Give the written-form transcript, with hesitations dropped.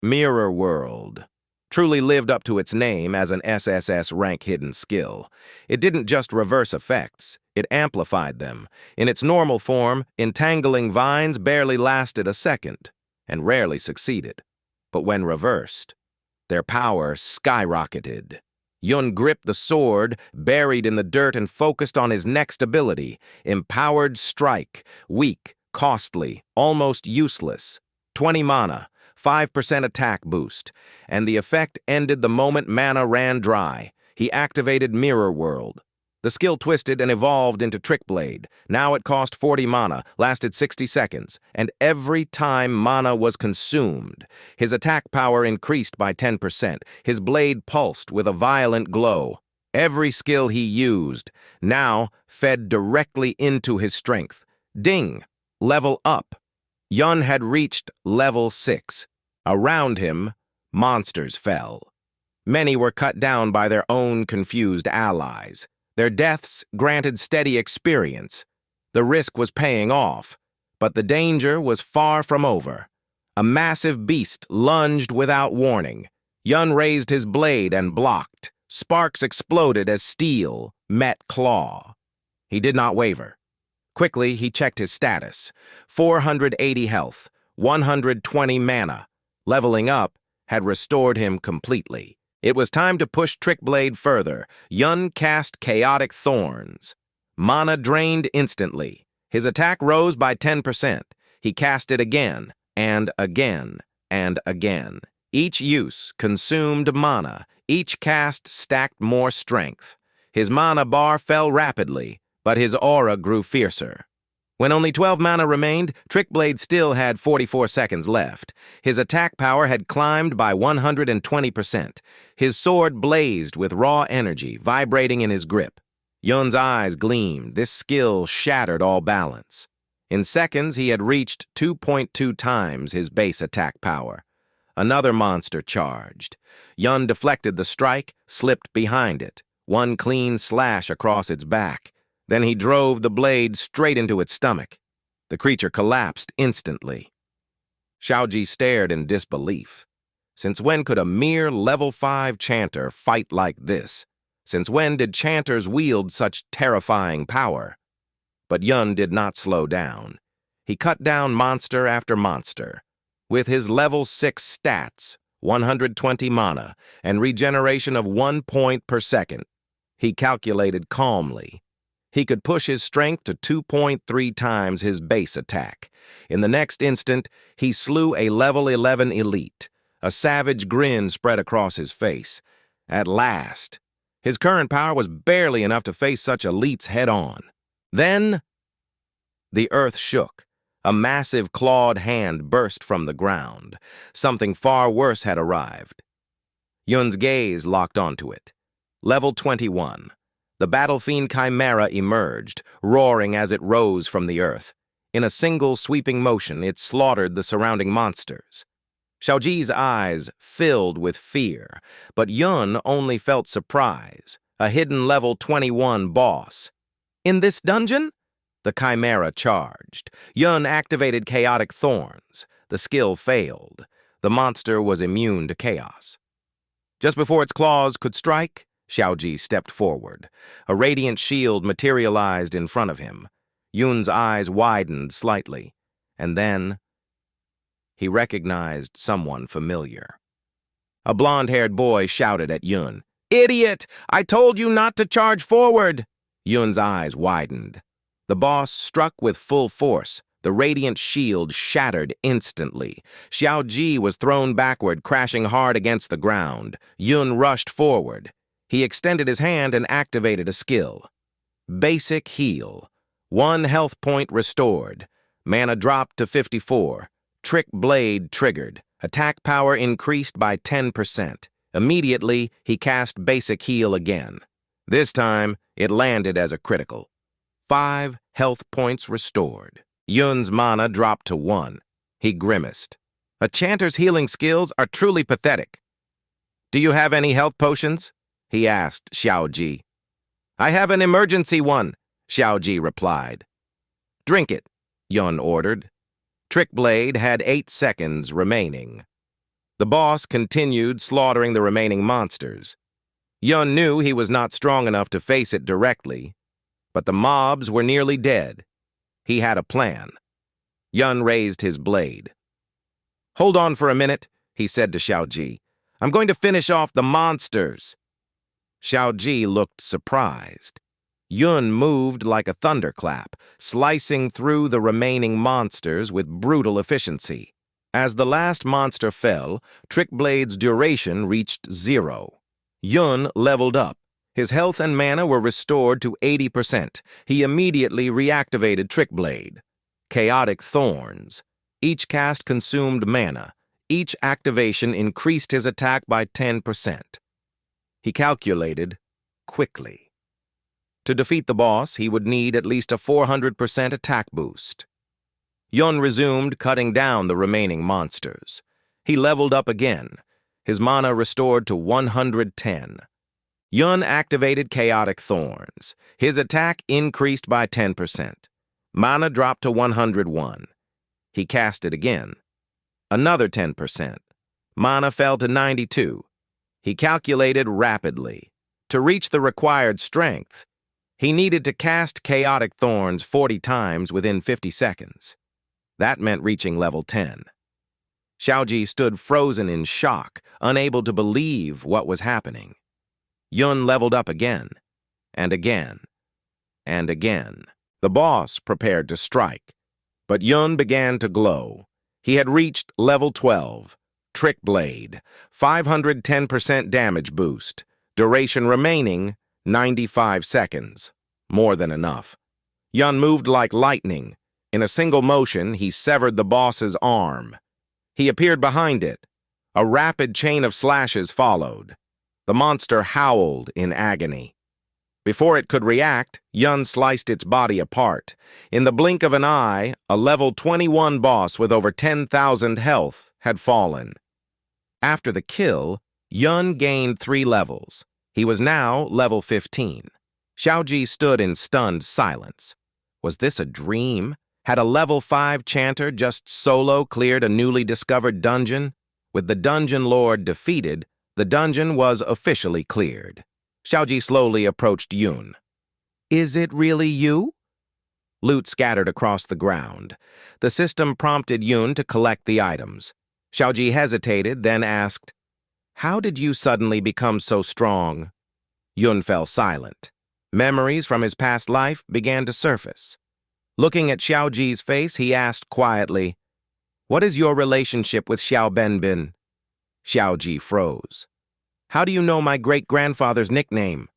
Mirror World truly lived up to its name as an SSS rank hidden skill. It didn't just reverse effects, it amplified them. In its normal form, entangling vines barely lasted a second, and rarely succeeded. But when reversed, their power skyrocketed. Yun gripped the sword, buried in the dirt, and focused on his next ability, Empowered Strike, weak, costly, almost useless. 20 mana, 5% attack boost, and the effect ended the moment mana ran dry. He activated Mirror World. The skill twisted and evolved into Trick Blade. Now it cost 40 mana, lasted 60 seconds, and every time mana was consumed, his attack power increased by 10%. His blade pulsed with a violent glow. Every skill he used now fed directly into his strength. Ding! Level up. Yun had reached level 6. Around him, monsters fell. Many were cut down by their own confused allies. Their deaths granted steady experience. The risk was paying off, but the danger was far from over. A massive beast lunged without warning. Yun raised his blade and blocked. Sparks exploded as steel met claw. He did not waver. Quickly, he checked his status. 480 health, 120 mana. Leveling up had restored him completely. It was time to push Trick Blade further. Yun cast Chaotic Thorns. Mana drained instantly. His attack rose by 10%. He cast it again, and again, and again. Each use consumed mana. Each cast stacked more strength. His mana bar fell rapidly, but his aura grew fiercer. When only 12 mana remained, Trick Blade still had 44 seconds left. His attack power had climbed by 120%. His sword blazed with raw energy, vibrating in his grip. Yun's eyes gleamed. This skill shattered all balance. In seconds, he had reached 2.2 times his base attack power. Another monster charged. Yun deflected the strike, slipped behind it. One clean slash across its back. Then he drove the blade straight into its stomach. The creature collapsed instantly. Xiaoji stared in disbelief. Since when could a mere level 5 chanter fight like this? Since when did chanters wield such terrifying power? But Yun did not slow down. He cut down monster after monster. With his level 6 stats, 120 mana, and regeneration of 1 point per second, he calculated calmly. He could push his strength to 2.3 times his base attack. In the next instant, he slew a level 11 elite. A savage grin spread across his face. At last, his current power was barely enough to face such elites head-on. Then, the earth shook. A massive clawed hand burst from the ground. Something far worse had arrived. Yun's gaze locked onto it. Level 21. The battle fiend Chimera emerged, roaring as it rose from the earth. In a single sweeping motion, it slaughtered the surrounding monsters. Xiaoji's eyes filled with fear, but Yun only felt surprise. A hidden level 21 boss. In this dungeon? The Chimera charged. Yun activated Chaotic Thorns. The skill failed. The monster was immune to chaos. Just before its claws could strike, Xiaoji stepped forward. A radiant shield materialized in front of him. Yun's eyes widened slightly, and then he recognized someone familiar. A blonde-haired boy shouted at Yun. "Idiot! I told you not to charge forward!" Yun's eyes widened. The boss struck with full force. The radiant shield shattered instantly. Xiaoji was thrown backward, crashing hard against the ground. Yun rushed forward. He extended his hand and activated a skill. Basic Heal. 1 health point restored. Mana dropped to 54. Trick Blade triggered. Attack power increased by 10%. Immediately, he cast Basic Heal again. This time, it landed as a critical. 5 health points restored. Yun's mana dropped to 1. He grimaced. A chanter's healing skills are truly pathetic. "Do you have any health potions?" he asked Xiaoji. "I have an emergency one," Xiaoji replied. "Drink it," Yun ordered. Trick Blade had 8 seconds remaining. The boss continued slaughtering the remaining monsters. Yun knew he was not strong enough to face it directly, but the mobs were nearly dead. He had a plan. Yun raised his blade. "Hold on for a minute," he said to Xiaoji. "I'm going to finish off the monsters." Xiaoji looked surprised. Yun moved like a thunderclap, slicing through the remaining monsters with brutal efficiency. As the last monster fell, Trickblade's duration reached 0. Yun leveled up. His health and mana were restored to 80%. He immediately reactivated Trickblade. Chaotic Thorns. Each cast consumed mana. Each activation increased his attack by 10%. He calculated quickly. To defeat the boss, he would need at least a 400% attack boost. Yun resumed cutting down the remaining monsters. He leveled up again, his mana restored to 110. Yun activated Chaotic Thorns. His attack increased by 10%. Mana dropped to 101. He cast it again. Another 10%. Mana fell to 92. He calculated rapidly. To reach the required strength, he needed to cast Chaotic Thorns 40 times within 50 seconds. That meant reaching level 10. Xiaoji stood frozen in shock, unable to believe what was happening. Yun leveled up again, and again, and again. The boss prepared to strike, but Yun began to glow. He had reached level 12. Trick Blade, 510% damage boost. Duration remaining, 95 seconds. More than enough. Yun moved like lightning. In a single motion, he severed the boss's arm. He appeared behind it. A rapid chain of slashes followed. The monster howled in agony. Before it could react, Yun sliced its body apart. In the blink of an eye, a level 21 boss with over 10,000 health had fallen. After the kill, Yun gained 3 levels. He was now level 15. Xiaoji stood in stunned silence. Was this a dream? Had a level 5 chanter just solo cleared a newly discovered dungeon? With the dungeon lord defeated, the dungeon was officially cleared. Xiaoji slowly approached Yun. "Is it really you?" Loot scattered across the ground. The system prompted Yun to collect the items. Xiaoji hesitated, then asked, "How did you suddenly become so strong?" Yun fell silent. Memories from his past life began to surface. Looking at Xiaoji's face, he asked quietly, "What is your relationship with Xiao Benbin?" Xiaoji froze. "How do you know my great-grandfather's nickname?"